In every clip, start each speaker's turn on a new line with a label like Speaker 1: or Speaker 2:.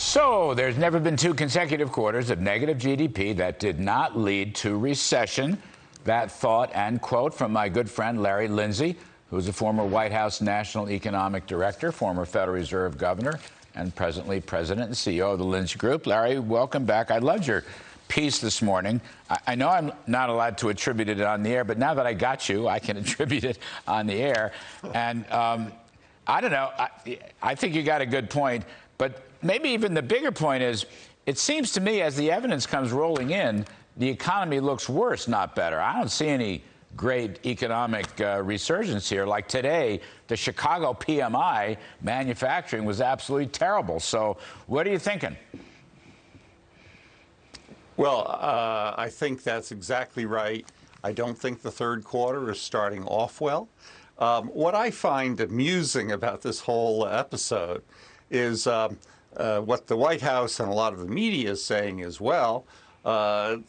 Speaker 1: So there's never been two consecutive quarters of negative GDP that did not lead to recession. That thought and quote from my good friend Larry Lindsey, who's a former White House National Economic Director, former Federal Reserve Governor, and presently President and CEO of the Lindsey Group. Larry, welcome back. I loved your piece this morning. I know I'm not allowed to attribute it on the air, but now that I got you, I can attribute it on the air. And I don't know. I think you got a good point. But maybe even the bigger point is, it seems to me as the evidence comes rolling in, the economy looks worse, not better. I don't see any great economic resurgence here. Like today, the Chicago PMI manufacturing was absolutely terrible. So what are you thinking?
Speaker 2: Well, I think that's exactly right. I don't think the third quarter is starting off well. What I find amusing about this whole episode is what the White House and a lot of the media is saying as well.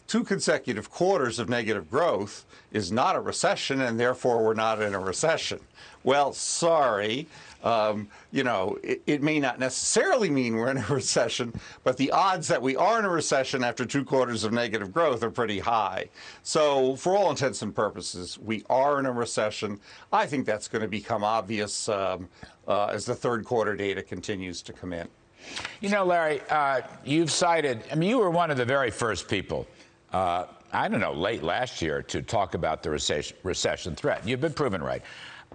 Speaker 2: Two consecutive quarters of negative growth is not a recession, and therefore we're not in a recession. Well, sorry. It may not necessarily mean we're in a recession, but the odds that we are in a recession after 2 quarters of negative growth are pretty high. So for all intents and purposes, we are in a recession. I think that's going to become obvious as the third quarter data continues to come in.
Speaker 1: You know, Larry, you've cited, you were one of the very first people, I don't know, late last year to talk about the recession threat. You've been proven right.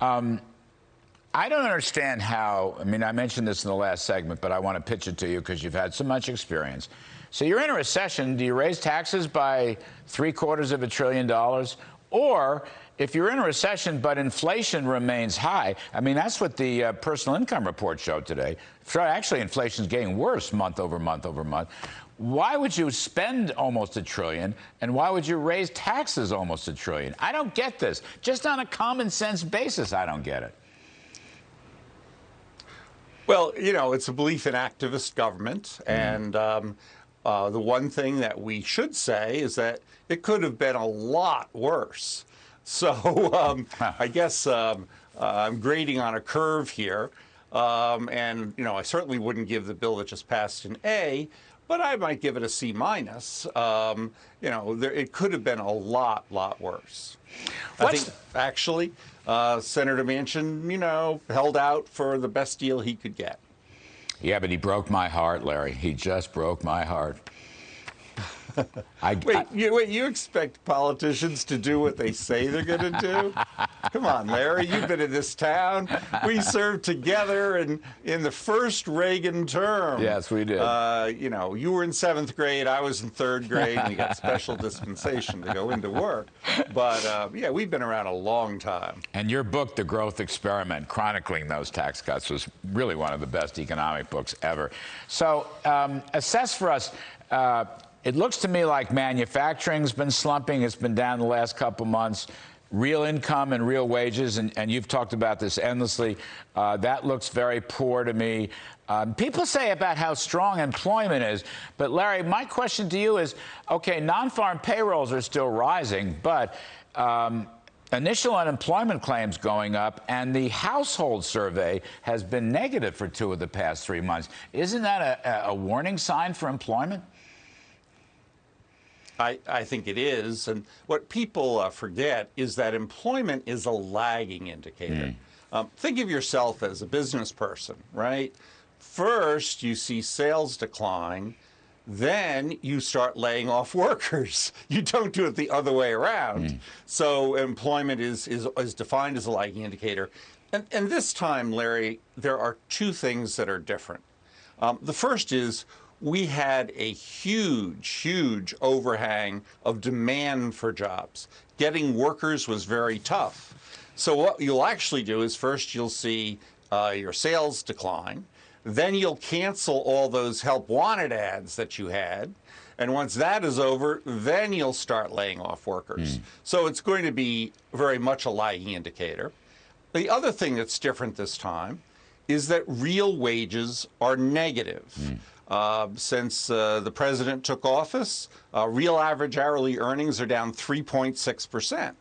Speaker 1: I don't understand how, I mentioned this in the last segment, but I want to pitch it to you because you've had so much experience. So you're in a recession. Do you raise taxes by $750 billion? Or if you're in a recession but inflation remains high, that's what the personal income report showed today. Actually, inflation's getting worse month over month over month. Why would you spend almost $1 trillion, and why would you raise taxes almost $1 trillion? I don't get this. Just on a common sense basis, I don't get it.
Speaker 2: Well, it's a belief in activist government, and the one thing that we should say is that it could have been a lot worse. So I guess I'm grading on a curve here, and I certainly wouldn't give the bill that just passed an A, but I might give it a C minus. It could have been a lot worse. I think actually Senator Manchin, held out for the best deal he could get.
Speaker 1: Yeah, but he broke my heart, Larry. He just broke my heart.
Speaker 2: You expect politicians to do what they say they're going to do? Come on, Larry, you've been in this town. We served together in the first Reagan term.
Speaker 1: Yes, we did.
Speaker 2: You were in 7th grade, I was in 3rd grade, and we got special dispensation to go into work. But, we've been around a long time.
Speaker 1: And your book, The Growth Experiment, chronicling those tax cuts, was really one of the best economic books ever. So assess for us, it looks to me like manufacturing's been slumping. It's been down the last couple months. Real income and real wages, and you've talked about this endlessly, that looks very poor to me. People say about how strong employment is, but Larry, my question to you is, okay, non-farm payrolls are still rising, but initial unemployment claims going up, and the household survey has been negative for 2 of the past 3 months. Isn't that a warning sign for employment?
Speaker 2: I think it is. And what people forget is that employment is a lagging indicator. Think of yourself as a business person, right? First, you see sales decline. Then you start laying off workers. You don't do it the other way around. So employment is defined as a lagging indicator. And this time, Larry, there are 2 things that are different. The first is, we had a huge overhang of demand for jobs. Getting workers was very tough. So what you'll actually do is first you'll see your sales decline. Then you'll cancel all those help wanted ads that you had. And once that is over, then you'll start laying off workers. So it's going to be very much a lagging indicator. The other thing that's different this time is that real wages are negative. Since the president took office, real average hourly earnings are down 3.6%.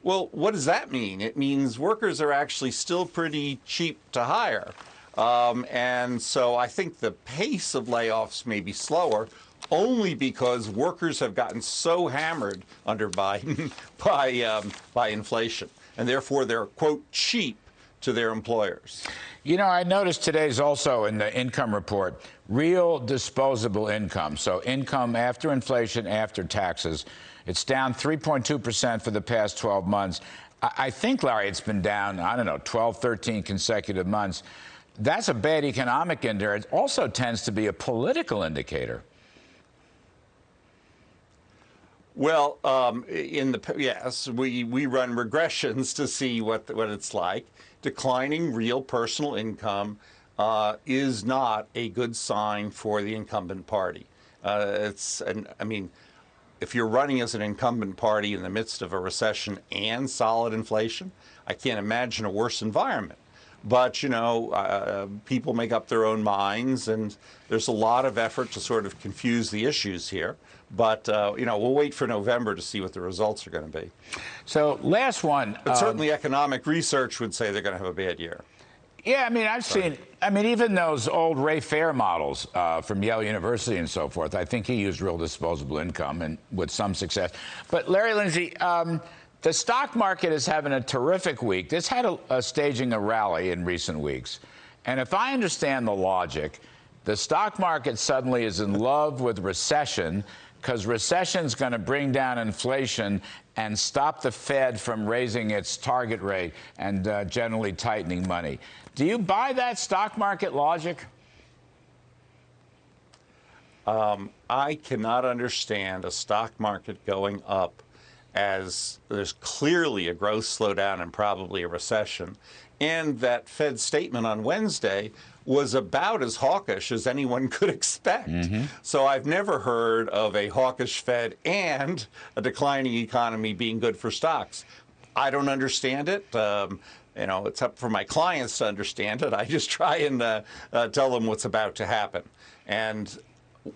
Speaker 2: Well, what does that mean? It means workers are actually still pretty cheap to hire. And so I think the pace of layoffs may be slower, only because workers have gotten so hammered under Biden by inflation, and therefore they're, quote, cheap to their employers.
Speaker 1: You know, I noticed today's also in the income report, real disposable income. So income after inflation, after taxes. It's down 3.2% for the past 12 months. I think, Larry, it's been down, I don't know, 12, 13 consecutive months. That's a bad economic indicator. It also tends to be a political indicator.
Speaker 2: Well, yes, we run regressions to see what it's like. Declining real personal income is not a good sign for the incumbent party. If you're running as an incumbent party in the midst of a recession and solid inflation, I can't imagine a worse environment. But, people make up their own minds, and there's a lot of effort to sort of confuse the issues here. But, we'll wait for November to see what the results are going to be.
Speaker 1: So last one.
Speaker 2: But certainly economic research would say they're going to have a bad year.
Speaker 1: Yeah, I've seen, even those old Ray Fair models from Yale University and so forth, I think he used real disposable income and with some success. But Larry Lindsey, the stock market is having a terrific week. This had staging a rally in recent weeks. And if I understand the logic, the stock market suddenly is in love with recession because recession's going to bring down inflation and stop the Fed from raising its target rate and generally tightening money. Do you buy that stock market logic?
Speaker 2: I cannot understand a stock market going up as there's clearly a growth slowdown and probably a recession. And that Fed statement on Wednesday was about as hawkish as anyone could expect. Mm-hmm. So I've never heard of a hawkish Fed and a declining economy being good for stocks. I don't understand it. It's up for my clients to understand it. I just try and tell them what's about to happen. And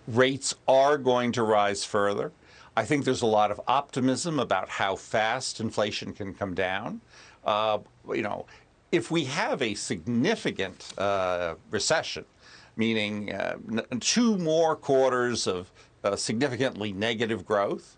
Speaker 2: rates are going to rise further. I think there's a lot of optimism about how fast inflation can come down. If we have a significant recession, meaning 2 more quarters of significantly negative growth,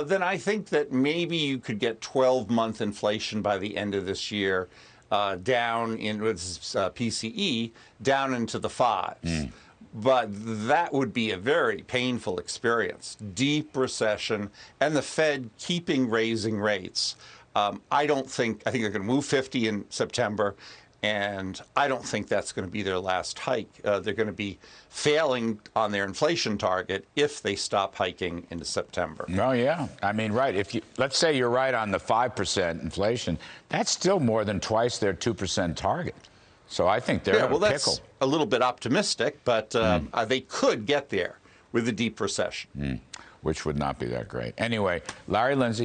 Speaker 2: then I think that maybe you could get 12-month inflation by the end of this year down in PCE down into the 5s. Mm. But that would be a very painful experience. Deep recession and the Fed keeping raising rates. I think they're going to move 50 in September, and I don't think that's going to be their last hike. They're going to be failing on their inflation target if they stop hiking into September.
Speaker 1: Oh, yeah. Right. Let's say you're right on the 5% inflation, that's still more than twice their 2% target. So I think they're in a pickle.
Speaker 2: That's a little bit optimistic, but they could get there with a deep recession.
Speaker 1: Which would not be that great. Anyway, Larry Lindsey.